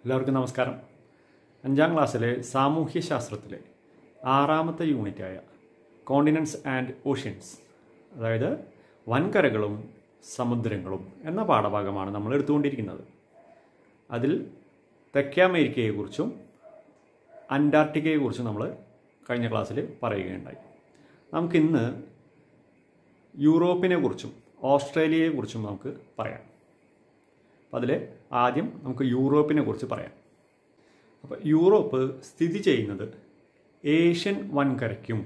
എല്ലാവർക്കും നമസ്കാരം. 5ാം ക്ലാസ്സിലെ സാമൂഹ്യശാസ്ത്രത്തിലെ 6ാമത്തെ യൂണിറ്റായ കോണ്ടിനൻസ് ആൻഡ് ഓഷ്യൻസ്, അതായത് വൻകരകളും സമുദ്രങ്ങളും എന്ന പാഠഭാഗമാണ് നമ്മൾ എടുത്തുകൊണ്ടിരിക്കുന്നത്. അതിൽ തെക്കേ അമേരിക്കയെക്കുറിച്ചും അന്റാർട്ടിക്കയെക്കുറിച്ചും നമ്മൾ കഴിഞ്ഞ ക്ലാസ്സിൽ പറയുകയുണ്ടായി. നമുക്കിന്ന് യൂറോപ്പിനെ കുറിച്ചും ഓസ്ട്രേലിയയെക്കുറിച്ചും നമുക്ക് പറയാം. അപ്പോൾ അതിൽ ആദ്യം നമുക്ക് യൂറോപ്പിനെ കുറിച്ച് പറയാം. അപ്പോൾ യൂറോപ്പ് സ്ഥിതി ചെയ്യുന്നത് ഏഷ്യൻ വൻകരയ്ക്കും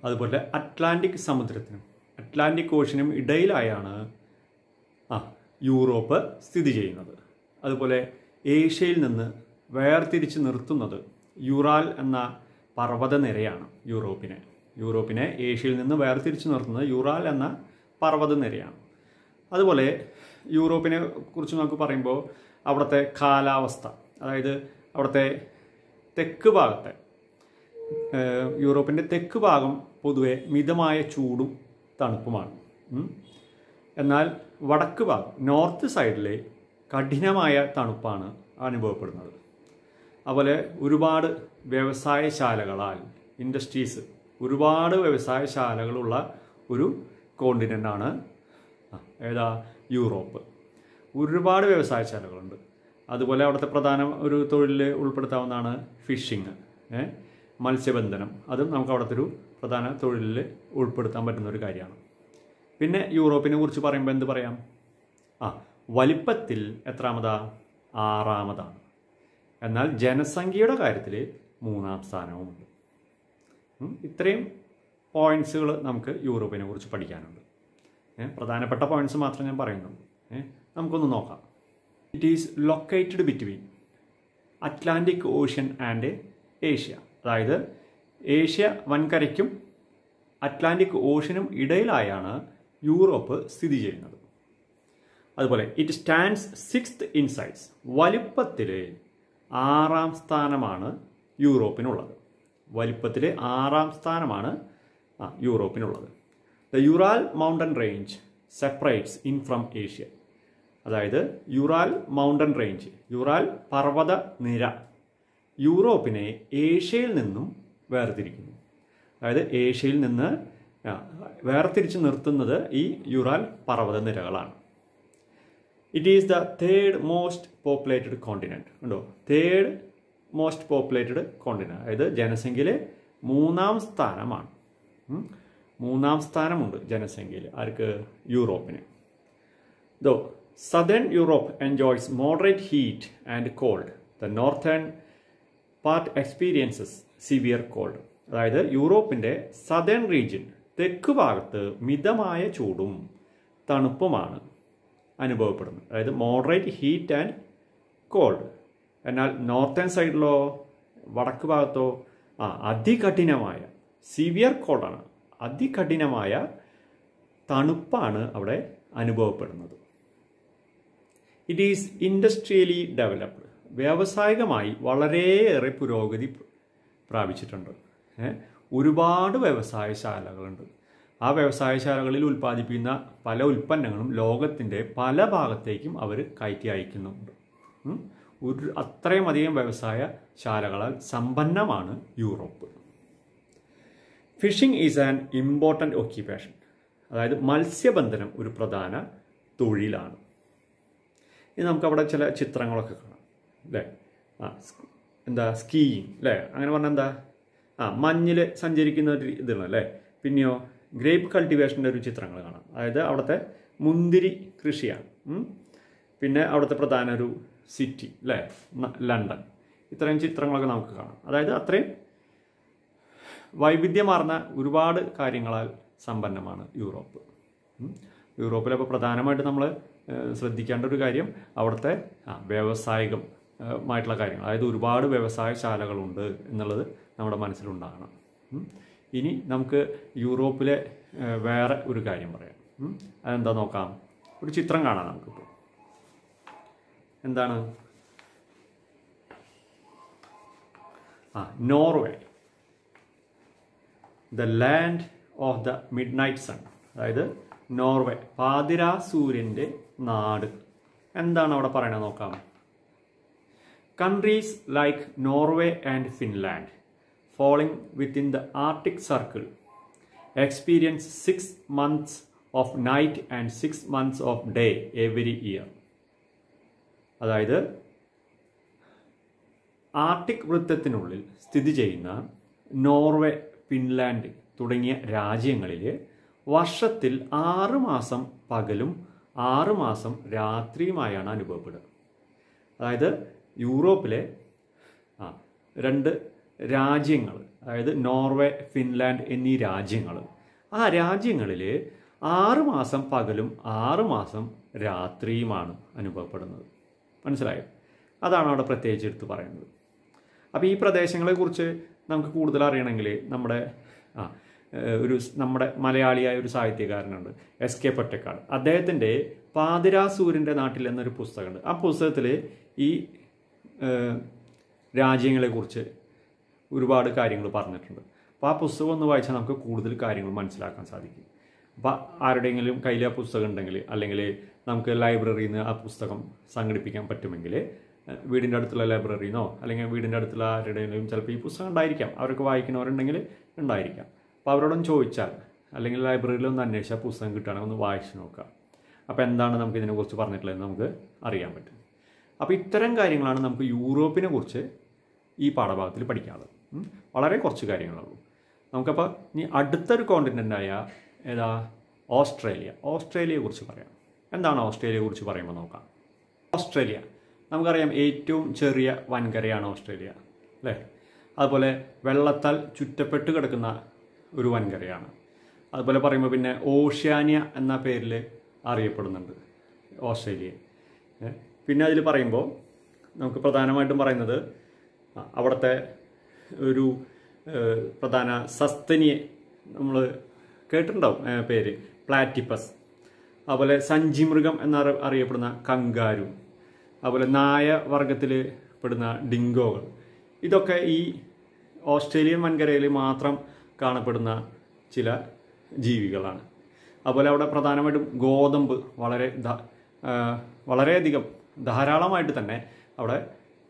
അതുപോലെ അറ്റ്ലാന്റിക് സമുദ്രത്തിനും അറ്റ്ലാന്റിക് ഓഷ്യനും ഇടയിലായാണ് യൂറോപ്പ് സ്ഥിതി ചെയ്യുന്നത്. അതുപോലെ ഏഷ്യയിൽ നിന്ന് വേർതിരിച്ച് നിർത്തുന്നത് യുറാൽ എന്ന പർവ്വതനിരയാണ്. യൂറോപ്പിനെ ഏഷ്യയിൽ നിന്ന് വേർതിരിച്ച് നിർത്തുന്നത് യുറാൽ എന്ന പർവ്വതനിരയാണ്. അതുപോലെ യൂറോപ്പിനെ കുറിച്ച് നമുക്ക് പറയുമ്പോൾ അവിടുത്തെ കാലാവസ്ഥ, അതായത് അവിടുത്തെ തെക്ക് ഭാഗത്തെ യൂറോപ്പിൻ്റെ തെക്ക് ഭാഗം പൊതുവെ മിതമായ ചൂടും തണുപ്പുമാണ്. എന്നാൽ വടക്ക് ഭാഗം നോർത്ത് സൈഡിലെ കഠിനമായ തണുപ്പാണ് അനുഭവപ്പെടുന്നത്. അതുപോലെ ഒരുപാട് വ്യവസായശാലകളാൽ ഒരുപാട് വ്യവസായശാലകളുള്ള ഒരു കോണ്ടിനെൻ്റാണ് യൂറോപ്പ്. ഒരുപാട് വ്യവസായശാലകളുണ്ട്. അതുപോലെ അവിടുത്തെ പ്രധാന ഒരു തൊഴിൽ ഉൾപ്പെടുത്താവുന്നതാണ് ഫിഷിങ്, മത്സ്യബന്ധനം. അതും നമുക്ക് അവിടുത്തെ ഒരു പ്രധാന തൊഴിലിൽ ഉൾപ്പെടുത്താൻ പറ്റുന്ന ഒരു കാര്യമാണ്. പിന്നെ യൂറോപ്പിനെ കുറിച്ച് പറയുമ്പോൾ എന്ത് പറയാം? വലിപ്പത്തിൽ എത്രാമതാ? 6ാമതാണ്. എന്നാൽ ജനസംഖ്യയുടെ കാര്യത്തിൽ 3ാം സ്ഥാനവുമുണ്ട്. ഇത്രയും പോയിൻറ്റ്സുകൾ നമുക്ക് യൂറോപ്പിനെ കുറിച്ച് പഠിക്കാനുണ്ട്. പ്രധാനപ്പെട്ട പോയിൻറ്റ്സ് മാത്രം ഞാൻ പറയുന്നുള്ളൂ. നമുക്കൊന്ന് നോക്കാം. It is located between Atlantic ocean and Asia. അതായത് ഏഷ്യ വൻകരയ്ക്കും അറ്റ്ലാന്റിക് ഓഷ്യനും ഇടയിലായാണ് യൂറോപ്പ് സ്ഥിതി ചെയ്യുന്നത്. അതുപോലെ it stands 6th in size. വലിപ്പത്തിൽ 6ാം സ്ഥാനമാണ് യൂറോപ്പിനുള്ളത്. വലിപ്പത്തിൽ 6ാം സ്ഥാനമാണ് യൂറോപ്പിനുള്ളത്. The Ural mountain range separates in from Asia. അതായത് യുറാൽ മൗണ്ടൻ റേഞ്ച്, യുറാൽ പർവ്വത നിര യൂറോപ്പിനെ ഏഷ്യയിൽ നിന്നും വേർതിരിക്കുന്നു. അതായത് ഏഷ്യയിൽ നിന്ന് വേർതിരിച്ച് നിർത്തുന്നത് ഈ യുറാൽ പർവ്വത നിരകളാണ്. It is the 3rd most populated continent. ഉണ്ടോ? 3rd മോസ്റ്റ് പോപ്പുലേറ്റഡ് കോണ്ടിനെൻറ്റ്, അതായത് ജനസംഖ്യയിൽ 3ാം സ്ഥാനമാണ്. 3ാം സ്ഥാനമുണ്ട് ജനസംഖ്യയിൽ ആർക്ക്? യൂറോപ്പിന്. Though southern Europe enjoys moderate heat and cold. The northern part experiences severe cold. അതായത് യൂറോപ്പിൻ്റെ സദേൺ റീജിയൻ, തെക്ക് ഭാഗത്ത് മിതമായ ചൂടും തണുപ്പുമാണ് അനുഭവപ്പെടുന്നത്. അതായത് മോഡറേറ്റ് ഹീറ്റ് ആൻഡ് കോൾഡ്. എന്നാൽ നോർത്തേൺ സൈഡിലോ, വടക്ക് ഭാഗത്തോ അതികഠിനമായ സിവിയർ കോൾഡാണ്, അതികഠിനമായ തണുപ്പാണ് അവിടെ അനുഭവപ്പെടുന്നത്. It is industrially developed. വ്യാവസായികമായി വളരെയേറെ പുരോഗതി പ്രാപിച്ചിട്ടുണ്ട്. ഒരുപാട് വ്യവസായശാലകളുണ്ട്. ആ വ്യവസായശാലകളിൽ ഉൽപ്പാദിപ്പിക്കുന്ന പല ഉൽപ്പന്നങ്ങളും ലോകത്തിൻ്റെ പല ഭാഗത്തേക്കും അവർ കയറ്റി അയക്കുന്നുണ്ട്. അത്രയും അധികം വ്യവസായശാലകളാൽ സമ്പന്നമാണ് Europe. Fishing is an important occupation. അതായത് മത്സ്യബന്ധനം ഒരു പ്രധാന തൊഴിലാണ്. ഇനി നമുക്കവിടെ ചില ചിത്രങ്ങളൊക്കെ കാണാം, അല്ലേ? സ്കീയിങ്, അല്ലേ? അങ്ങനെ പറഞ്ഞാൽ എന്താ? മഞ്ഞിൽ സഞ്ചരിക്കുന്ന ഒരു ഇതാണ്, അല്ലേ? പിന്നെയോ ഗ്രേപ്പ് കൾട്ടിവേഷൻ്റെ ഒരു ചിത്രങ്ങൾ കാണാം. അതായത് അവിടുത്തെ മുന്തിരി കൃഷിയാണ്. പിന്നെ അവിടുത്തെ പ്രധാന ഒരു സിറ്റി, അല്ലേ? ലണ്ടൻ. ഇത്രയും ചിത്രങ്ങളൊക്കെ നമുക്ക് കാണാം. അതായത് അത്രയും വൈവിധ്യമാർന്ന ഒരുപാട് കാര്യങ്ങളാൽ സമ്പന്നമാണ് യൂറോപ്പ്. യൂറോപ്പിലപ്പോൾ പ്രധാനമായിട്ട് നമ്മൾ ശ്രദ്ധിക്കേണ്ട ഒരു കാര്യം അവിടുത്തെ വ്യാവസായികമായിട്ടുള്ള കാര്യങ്ങൾ, അതായത് ഒരുപാട് വ്യവസായശാലകളുണ്ട് എന്നുള്ളത് നമ്മുടെ മനസ്സിലുണ്ടാകണം. ഇനി നമുക്ക് യൂറോപ്പിലെ വേറെ ഒരു കാര്യം പറയാം. അതെന്താ നോക്കാം. ഒരു ചിത്രം കാണാം നമുക്കിപ്പോൾ. എന്താണ്? Norway, the land of the midnight sun. അതായത് നോർവേ, പാതിരാ സൂര്യൻ്റെ നാട്. എന്താണ് അവിടെ പറയണത് നോക്കാം. Countries like Norway and Finland, falling within the Arctic Circle, experience 6 months of night and 6 months of day every year. അതായത് ആർട്ടിക് വൃത്തത്തിനുള്ളിൽ സ്ഥിതി ചെയ്യുന്ന നോർവേ, ഫിൻലാൻഡ് തുടങ്ങിയ രാജ്യങ്ങളിൽ വർഷത്തിൽ 6 മാസം പകലും 6 മാസം രാത്രിയുമായാണ് അനുഭവപ്പെടുക. അതായത് യൂറോപ്പിലെ 2 രാജ്യങ്ങൾ, അതായത് നോർവേ, ഫിൻലാൻഡ് എന്നീ രാജ്യങ്ങൾ, ആ രാജ്യങ്ങളിൽ 6 മാസം പകലും 6 മാസം രാത്രിയുമാണ് അനുഭവപ്പെടുന്നത്. മനസ്സിലായോ? അതാണ് അവിടെ പ്രത്യേകിച്ച് എടുത്ത് പറയുന്നത്. അപ്പോൾ ഈ പ്രദേശങ്ങളെക്കുറിച്ച് നമുക്ക് കൂടുതൽ അറിയണമെങ്കിൽ നമ്മുടെ മലയാളിയായ ഒരു സാഹിത്യകാരനുണ്ട്, എസ്.കെ. പൊറ്റക്കാട്. അദ്ദേഹത്തിൻ്റെ പാതിരാസൂര്യൻ്റെ നാട്ടിൽ എന്നൊരു പുസ്തകമുണ്ട്. ആ പുസ്തകത്തിൽ ഈ രാജ്യങ്ങളെക്കുറിച്ച് ഒരുപാട് കാര്യങ്ങൾ പറഞ്ഞിട്ടുണ്ട്. അപ്പോൾ ആ പുസ്തകം ഒന്ന് വായിച്ചാൽ നമുക്ക് കൂടുതൽ കാര്യങ്ങൾ മനസ്സിലാക്കാൻ സാധിക്കും. അപ്പോൾ ആരുടെയെങ്കിലും കയ്യിൽ ആ പുസ്തകം ഉണ്ടെങ്കിൽ, അല്ലെങ്കിൽ നമുക്ക് ലൈബ്രറിയിൽ നിന്ന് ആ പുസ്തകം സംഘടിപ്പിക്കാൻ പറ്റുമെങ്കിൽ, വീടിൻ്റെ അടുത്തുള്ള ലൈബ്രറിയിൽ നിന്നോ അല്ലെങ്കിൽ വീടിൻ്റെ അടുത്തുള്ള ആരുടെയെങ്കിലും ചിലപ്പോൾ ഈ പുസ്തകം ഉണ്ടായിരിക്കാം, അവർക്ക് വായിക്കുന്നവരുണ്ടെങ്കിൽ ഉണ്ടായിരിക്കാം. അപ്പോൾ അവരോടൊന്ന് ചോദിച്ചാൽ അല്ലെങ്കിൽ ലൈബ്രറിയിൽ ഒന്ന് അന്വേഷിച്ചാൽ പുസ്തകം കിട്ടുകയാണെങ്കിൽ ഒന്ന് വായിച്ച് നോക്കുക. അപ്പോൾ എന്താണ് നമുക്ക് ഇതിനെക്കുറിച്ച് പറഞ്ഞിട്ടുള്ളതെന്ന് നമുക്ക് അറിയാൻ പറ്റും. അപ്പോൾ ഇത്തരം കാര്യങ്ങളാണ് നമുക്ക് യൂറോപ്പിനെ കുറിച്ച് ഈ പാഠഭാഗത്തിൽ പഠിക്കാനുള്ളത്. വളരെ കുറച്ച് കാര്യങ്ങളുള്ളൂ. നമുക്കപ്പോൾ ഇനി അടുത്തൊരു കോണ്ടിനെൻ്റായ ഏതാ, ഓസ്ട്രേലിയയെക്കുറിച്ച് പറയാം. എന്താണ് ഓസ്ട്രേലിയയെക്കുറിച്ച് പറയുമ്പോൾ നോക്കാം. ഓസ്ട്രേലിയ നമുക്കറിയാം, ഏറ്റവും ചെറിയ വൻകരയാണ് ഓസ്ട്രേലിയ, അല്ലേ? അതുപോലെ വെള്ളത്താൽ ചുറ്റപ്പെട്ട് കിടക്കുന്ന ഒരു വൻകരയാണ്. അതുപോലെ പറയുമ്പോൾ പിന്നെ ഓഷ്യാനിയ എന്ന പേരിൽ അറിയപ്പെടുന്നുണ്ട് ഓസ്ട്രേലിയ. പിന്നെ അതിൽ പറയുമ്പോൾ നമുക്ക് പ്രധാനമായിട്ടും പറയുന്നത് അവിടുത്തെ ഒരു പ്രധാന സസ്തനിയെ നമ്മൾ കേട്ടിട്ടുണ്ടാവും പേര്, പ്ലാറ്റിപ്പസ്. അതുപോലെ സഞ്ചിമൃഗം എന്നറിയപ്പെടുന്ന കങ്കാരു, അതുപോലെ നായ വർഗത്തിൽ പെടുന്ന ഡിങ്കോകൾ. ഇതൊക്കെ ഈ ഓസ്ട്രേലിയൻ വൻകരയിൽ മാത്രം കാണപ്പെടുന്ന ചില ജീവികളാണ്. അതുപോലെ അവിടെ പ്രധാനമായിട്ടും ഗോതമ്പ് വളരെയധികം ധാരാളമായിട്ട് തന്നെ അവിടെ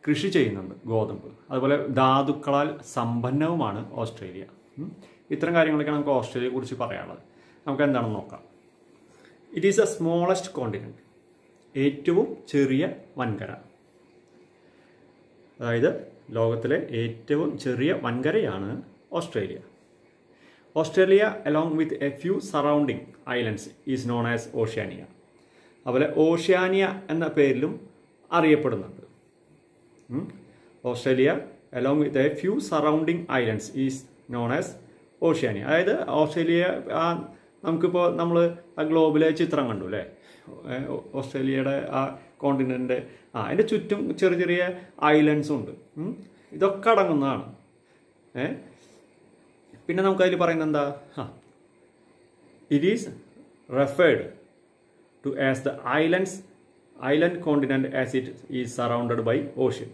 കൃഷി ചെയ്യുന്നുണ്ട്, ഗോതമ്പ്. അതുപോലെ ധാതുക്കളാൽ സമ്പന്നവുമാണ് ഓസ്ട്രേലിയ. ഇത്തരം കാര്യങ്ങളൊക്കെ നമുക്ക് ഓസ്ട്രേലിയയെ കുറിച്ച് പറയാനുള്ളത്. നമുക്ക് എന്താണെന്ന് നോക്കാം. It is a smallest continent, ഏറ്റവും ചെറിയ വൻകര. അതായത് ലോകത്തിലെ ഏറ്റവും ചെറിയ വൻകരയാണ് Australia. Australia along with a few surrounding islands is known as Oceania. അതുപോലെ ഓഷ്യാനിയ എന്ന പേരിലും അറിയപ്പെടുന്നുണ്ട്. Australia along with a few surrounding islands is known as Oceania. അതായത് ഓസ്ട്രേലിയ, നമുക്കിപ്പോൾ നമ്മൾ ആ ഗ്ലോബിലെ ചിത്രം കണ്ടു അല്ലേ, ഓസ്ട്രേലിയയുടെ ആ കോണ്ടിനെൻ്റ്, അതിൻ്റെ ചുറ്റും ചെറിയ ചെറിയ ഐലൻഡ്സും ഉണ്ട്. ഇതൊക്കെ അടങ്ങുന്നതാണ്. പിന്നെ നമുക്കതിൽ പറയുന്നത് എന്താ, it is referred to as the island continent as it is surrounded by ocean.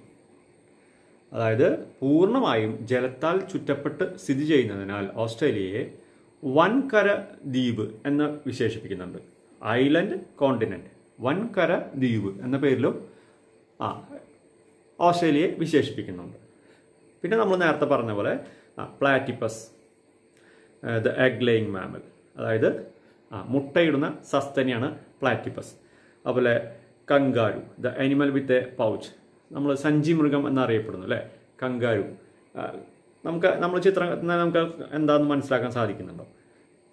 അതായത് പൂർണ്ണമായും ജലത്താൽ ചുറ്റപ്പെട്ട് സ്ഥിതി ചെയ്യുന്നതിനാൽ ഓസ്ട്രേലിയയെ വൻകര ദ്വീപ് എന്ന് വിശേഷിപ്പിക്കുന്നുണ്ട്. ഐലൻഡ് കോണ്ടിനെന്റ്, വൻകര ദ്വീപ് എന്ന പേരിലും ഓസ്ട്രേലിയയെ വിശേഷിപ്പിക്കുന്നുണ്ട്. പിന്നെ നമ്മൾ നേരത്തെ പറഞ്ഞ പോലെ platypus, the egg laying mammal, അതായത് മുട്ടയിടുന്ന സസ്തനിയാണ് പ്ലാറ്റിപ്പസ്. അതുപോലെ kangaroo, the animal with a pouch, നമ്മൾ സഞ്ചി മൃഗം എന്നറിയപ്പെടുന്നു അല്ലേ, കങ്കാരു. നമ്മൾ ചിത്രം നമുക്ക് എന്താണെന്ന് മനസ്സിലാക്കാൻ സാധിക്കുന്നുണ്ടോ?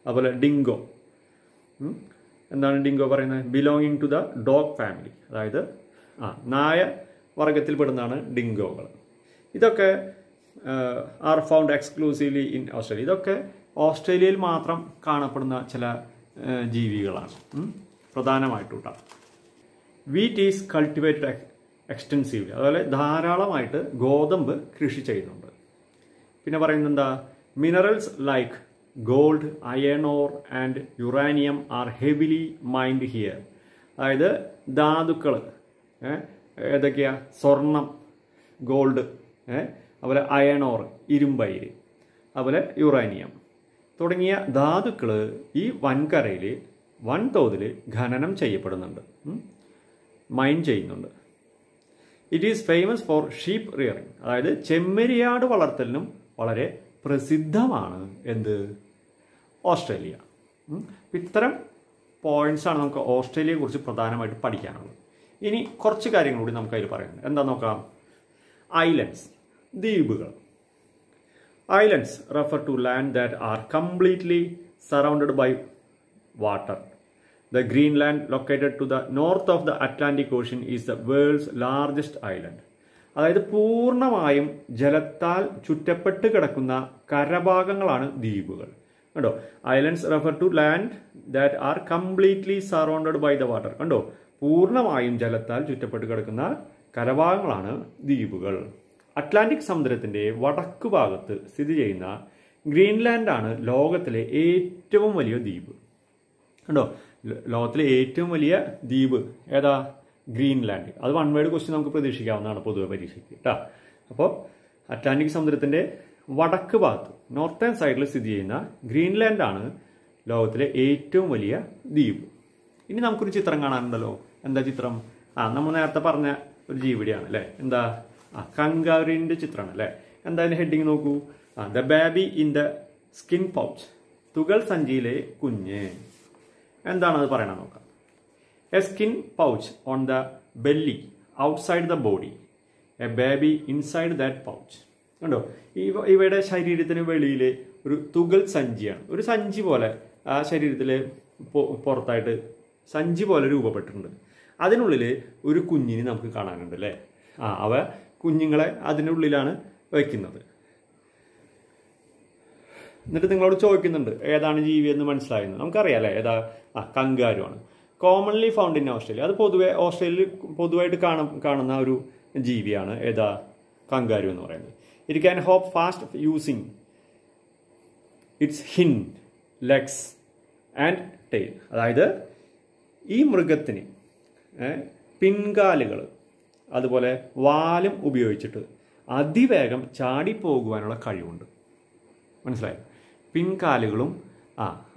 അതുപോലെ ഡിങ്കോ, എന്താണ് ഡിങ്കോ പറയുന്നത്? Belonging to the dog family, അതായത് നായ വർഗത്തിൽപ്പെടുന്നതാണ് ഡിങ്കോകൾ. ഇതൊക്കെ are found exclusively in Australia. ഇതൊക്കെ ഓസ്ട്രേലിയയിൽ മാത്രം കാണപ്പെടുന്ന ചില ജീവികളാണ് പ്രധാനമായിട്ടും. വീറ്റ് ഈസ് കൾട്ടിവേറ്റഡ് എക്സ്റ്റെൻസീവ്ലി, അതുപോലെ ധാരാളമായിട്ട് ഗോതമ്പ് കൃഷി ചെയ്യുന്നുണ്ട്. പിന്നെ പറയുന്നത് minerals like gold, iron or and uranium R heavily mind here. അതായത് ധാതുക്കൾ ഏതൊക്കെയാ? സ്വർണം, ഗോൾഡ്, അതുപോലെ അയൺ ഓർ ഇരുമ്പയിര്, അതുപോലെ യുറാനിയം തുടങ്ങിയ ധാതുക്കൾ ഈ വൻകരയിൽ വൻതോതിൽ ഖനനം ചെയ്യപ്പെടുന്നുണ്ട്, മൈൻ ചെയ്യുന്നുണ്ട്. It is famous for sheep rearing. അതായത് ചെമ്മരിയാട് വളർത്തലിനും വളരെ പ്രസിദ്ധമാണ് എന്ത്? ഓസ്ട്രേലിയ. ഇത്തരം പോയിന്റ്സാണ് നമുക്ക് ഓസ്ട്രേലിയയെ കുറിച്ച് പ്രധാനമായിട്ട് പഠിക്കാനുള്ളത്. ഇനി കുറച്ച് കാര്യങ്ങൾ കൂടി നമുക്ക് അതിൽ പറയാനുണ്ട്. എന്താ നോക്കാം? ഐലൻഡ്സ്, ദ്വീപുകൾ. Islands refer to land that are completely surrounded by water. The Greenland, located to the north of the Atlantic Ocean, is the world's largest island. അതായത് പൂർണ്ണമായും ജലത്താൽ ചുറ്റപ്പെട്ട് കിടക്കുന്ന കരഭാഗങ്ങളാണ് ദ്വീപുകൾ. കണ്ടോ? Islands refer to land that are completely surrounded by the water. കണ്ടോ? പൂർണ്ണമായും ജലത്താൽ ചുറ്റപ്പെട്ട് കിടക്കുന്ന കരഭാഗങ്ങളാണ് ദ്വീപുകൾ. അറ്റ്ലാന്റിക് സമുദ്രത്തിന്റെ വടക്കു ഭാഗത്ത് സ്ഥിതി ചെയ്യുന്ന ഗ്രീൻലാൻഡാണ് ലോകത്തിലെ ഏറ്റവും വലിയ ദ്വീപ്. കണ്ടോ? ലോകത്തിലെ ഏറ്റവും വലിയ ദ്വീപ് ഏതാ? ഗ്രീൻലാൻഡ്. അത് വൺ വേർഡ് ക്വസ്റ്റ്യൻ നമുക്ക് പ്രതീക്ഷിക്കാവുന്നതാണ് പൊതുവെ പരീക്ഷയ്ക്ക് കേട്ടോ. അപ്പോൾ അറ്റ്ലാന്റിക് സമുദ്രത്തിന്റെ വടക്ക് ഭാഗത്ത് നോർത്തേൺ സൈഡിൽ സ്ഥിതി ചെയ്യുന്ന ഗ്രീൻലാൻഡാണ് ലോകത്തിലെ ഏറ്റവും വലിയ ദ്വീപ്. ഇനി നമുക്കൊരു ചിത്രം കാണാനുണ്ടല്ലോ. എന്താ ചിത്രം? നമ്മൾ നേരത്തെ പറഞ്ഞ ഒരു ജീവിയാണ് അല്ലേ? എന്താ? കങ്കാരുവിന്റെ ചിത്രമാണ് അല്ലേ? എന്താ അതിന്റെ ഹെഡിങ് നോക്കൂ. The baby in the skin pouch. തുകൽ സഞ്ചിയിലെ കുഞ്ഞ്. എന്താണ് അത് പറയണം നോക്കാം. A skin pouch on the belly outside the body, A baby inside that pouch. കണ്ടോ? ഇവയുടെ ശരീരത്തിന് വെളിയിൽ ഒരു തുകൽ സഞ്ചിയാണ്. ഒരു സഞ്ചി പോലെ ആ ശരീരത്തിൽ പുറത്തായിട്ട് സഞ്ചി പോലെ രൂപപ്പെട്ടിട്ടുണ്ട്. അതിനുള്ളിൽ ഒരു കുഞ്ഞിനെ നമുക്ക് കാണാനുണ്ട് അല്ലേ? അവ കുഞ്ഞുങ്ങളെ അതിനുള്ളിലാണ് വയ്ക്കുന്നത്. എന്നിട്ട് നിങ്ങളോട് ചോദിക്കുന്നുണ്ട് ഏതാണ് ജീവി എന്ന് മനസ്സിലായെന്ന്. നമുക്കറിയാം അല്ലേ? ഏതാ? കങ്കാരു ആണ്. Commonly found in Australia. അത് ഓസ്ട്രേലിയയിൽ പൊതുവായിട്ട് കാണുന്ന ഒരു ജീവിയാണ്. ഏതാ? കങ്കാരു എന്ന് പറയുന്നത്. It can hop fast using its hind legs and tail. അതായത് ഈ മൃഗത്തിന് പിൻകാലുകൾ അതുപോലെ വാലും ഉപയോഗിച്ചിട്ട് അതിവേഗം ചാടിപ്പോകുവാനുള്ള കഴിവുണ്ട്. മനസ്സിലായി? പിൻകാലുകളും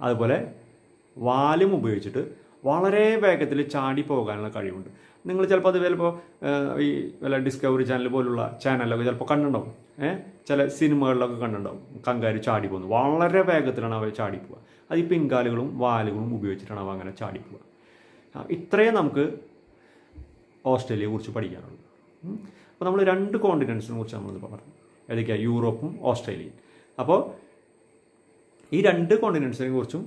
അതുപോലെ വാലും ഉപയോഗിച്ചിട്ട് വളരെ വേഗത്തിൽ ചാടി പോകാനുള്ള കഴിവുണ്ട്. നിങ്ങൾ ചിലപ്പോൾ അത് ചിലപ്പോൾ ഈ വല്ല ഡിസ്കവറി ചാനൽ പോലുള്ള ചാനലൊക്കെ ചിലപ്പോൾ കണ്ടിട്ടുണ്ടാവും. ചില സിനിമകളിലൊക്കെ കണ്ടിട്ടുണ്ടാവും കങ്കാരു ചാടി പോകുന്നത്. വളരെ വേഗത്തിലാണ് അവ ചാടി പോവുക. അത് ഈ പിൻകാലുകളും വാലുകളും ഉപയോഗിച്ചിട്ടാണ് അവ അങ്ങനെ ചാടി പോവുക. ഇത്രയും നമുക്ക് ഓസ്ട്രേലിയയെ കുറിച്ച് പഠിക്കാനുള്ളൂ. അപ്പോൾ നമ്മൾ 2 കോണ്ടിനെൻസിനെ കുറിച്ച് നമ്മളിപ്പോൾ പറഞ്ഞു. ഏതൊക്കെയാണ്? യൂറോപ്പും ഓസ്ട്രേലിയയും. അപ്പോൾ ഈ 2 കോണ്ടിനെൻസിനെ കുറിച്ചും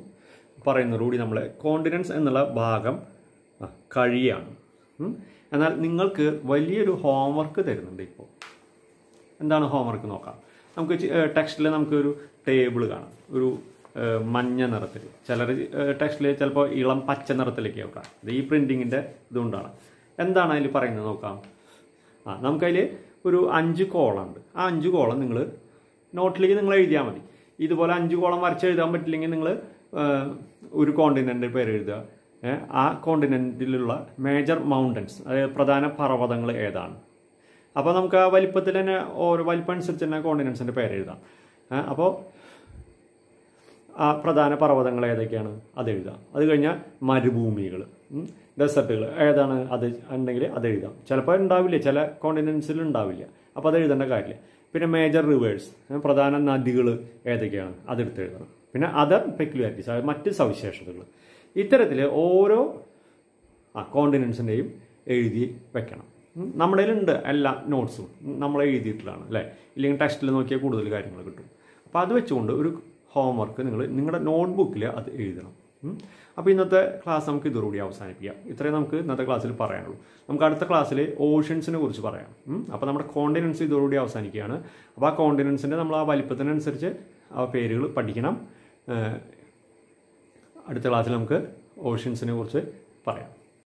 പറയുന്നതോടുകൂടി നമ്മളെ കോണ്ടിനെൻസ് എന്നുള്ള ഭാഗം കഴിയാണ്. എന്നാൽ നിങ്ങൾക്ക് വലിയൊരു ഹോംവർക്ക് തരുന്നുണ്ട് ഇപ്പോൾ. എന്താണ് ഹോംവർക്ക് നോക്കാം. നമുക്ക് ടെക്സ്റ്റിൽ നമുക്കൊരു ടേബിൾ കാണാം. ഒരു മഞ്ഞ നിറത്തിൽ, ചിലർ ടെക്സ്റ്റിൽ ചിലപ്പോൾ ഇളം പച്ച നിറത്തിലേക്ക് വെക്കാം. ഇത് ഈ പ്രിൻറ്റിങ്ങിൻ്റെ ഇതുകൊണ്ടാണ്. എന്താണ് അതിൽ പറയുന്നത് നോക്കാം. നമുക്കതിൽ ഒരു 5 കോളമുണ്ട്. ആ 5 കോളം നിങ്ങൾ നോട്ടിലേക്ക് നിങ്ങൾ എഴുതിയാൽ മതി. ഇതുപോലെ 5 കോളം വരച്ച് എഴുതാൻ പറ്റില്ലെങ്കിൽ നിങ്ങൾ ഒരു കോണ്ടിനെൻ്റ് പേര് എഴുതുക. ആ കോണ്ടിനെൻറ്റിലുള്ള മേജർ മൗണ്ടൻസ്, അതായത് പ്രധാന പർവ്വതങ്ങൾ ഏതാണ്. അപ്പോൾ നമുക്ക് ആ വലിപ്പത്തിൽ തന്നെ ഓരോ വലിപ്പം അനുസരിച്ച് തന്നെ കോണ്ടിനെൻസിൻ്റെ പേര് എഴുതാം. അപ്പോൾ ആ പ്രധാന പർവ്വതങ്ങൾ ഏതൊക്കെയാണ് അത് എഴുതാം. അത് കഴിഞ്ഞാൽ മരുഭൂമികൾ, ഡെസർട്ടുകൾ ഏതാണ് അത് ഉണ്ടെങ്കിൽ അത് എഴുതാം. ചിലപ്പോൾ ഉണ്ടാവില്ല, ചില കോണ്ടിനെൻസിൽ ഉണ്ടാവില്ല. അപ്പോൾ അത് എഴുതേണ്ട കാര്യമില്ല. പിന്നെ മേജർ റിവേഴ്സ്, പ്രധാന നദികൾ ഏതൊക്കെയാണ് അതെടുത്ത് എഴുതണം. പിന്നെ അതർ പെക്യുലാരിറ്റീസ്, അതായത് മറ്റ് സവിശേഷതകൾ. ഇത്തരത്തിൽ ഓരോ കോണ്ടിനെൻസിൻ്റെയും എഴുതി വെക്കണം. നമ്മുടെ കയ്യിലുണ്ട് എല്ലാ നോട്ട്സും നമ്മൾ എഴുതിയിട്ടുള്ളതാണ് അല്ലേ? ഇല്ലെങ്കിൽ ടെക്സ്റ്റിൽ നോക്കിയാൽ കൂടുതൽ കാര്യങ്ങൾ കിട്ടും. അപ്പോൾ അത് വെച്ചുകൊണ്ട് ഒരു ഹോംവർക്ക് നിങ്ങൾ നിങ്ങളുടെ നോട്ട്ബുക്കിൽ അത് എഴുതണം. അപ്പോൾ ഇന്നത്തെ ക്ലാസ് നമുക്ക് ഇതോടുകൂടി അവസാനിപ്പിക്കാം. ഇത്രയും നമുക്ക് ഇന്നത്തെ ക്ലാസ്സിൽ പറയാനുള്ളൂ. നമുക്ക് അടുത്ത ക്ലാസ്സിൽ ഓഷ്യൻസിനെ കുറിച്ച് പറയാം. അപ്പോൾ നമ്മുടെ കോണ്ടിനെൻസ് ഇതോടുകൂടി അവസാനിക്കുകയാണ്. അപ്പോൾ ആ കോണ്ടിനെൻസിൻ്റെ നമ്മൾ ആ വലിപ്പത്തിനനുസരിച്ച് ആ പേരുകൾ പഠിക്കണം. അടുത്ത ക്ലാസ്സിൽ നമുക്ക് ഓഷ്യൻസിനെ കുറിച്ച് പറയാം.